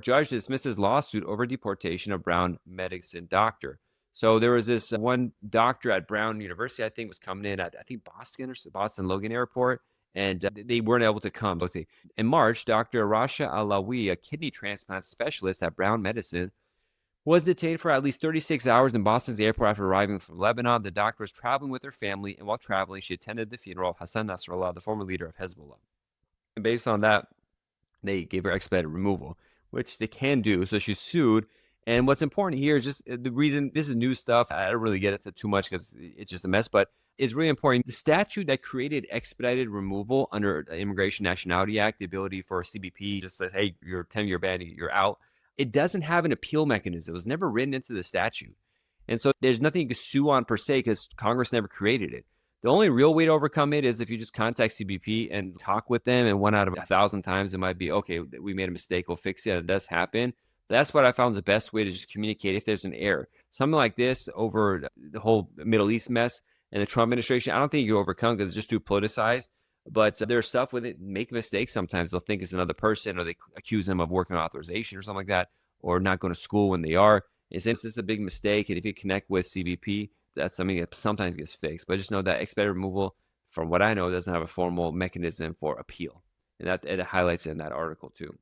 judge dismisses lawsuit over deportation of Brown medicine doctor. So there was this one doctor at Brown University, I think, was coming in at I think Boston or Boston Logan Airport, and they weren't able to come. Okay. In March, Dr. Rasha Alawi, a kidney transplant specialist at Brown Medicine, was detained for at least 36 hours in Boston's airport after arriving from Lebanon. The doctor was traveling with her family, and while traveling, she attended the funeral of Hassan Nasrallah, the former leader of Hezbollah. And based on that, they gave her expedited removal, which they can do. So she's sued. And what's important here is just the reason this is new stuff. I don't really get into too much because it's just a mess, but it's really important. The statute that created expedited removal under the Immigration Nationality Act, the ability for CBP just says, hey, you're 10-year ban, you're out. It doesn't have an appeal mechanism. It was never written into the statute. And so there's nothing you can sue on per se because Congress never created it. The only real way to overcome it is if you just contact CBP and talk with them, and one out of 1,000 times it might be, okay, we made a mistake, we'll fix it. It does happen. That's what I found is the best way to just communicate if there's an error. Something like this over the whole Middle East mess and the Trump administration, I don't think you can overcome because it's just too politicized. But there's stuff with it, make mistakes sometimes. They'll think it's another person, or they accuse them of working authorization or something like that, or not going to school when they are. It's just a big mistake. And if you connect with CBP, that's something that sometimes gets fixed. But just know that expedited removal, from what I know, doesn't have a formal mechanism for appeal. And that it highlights it in that article too.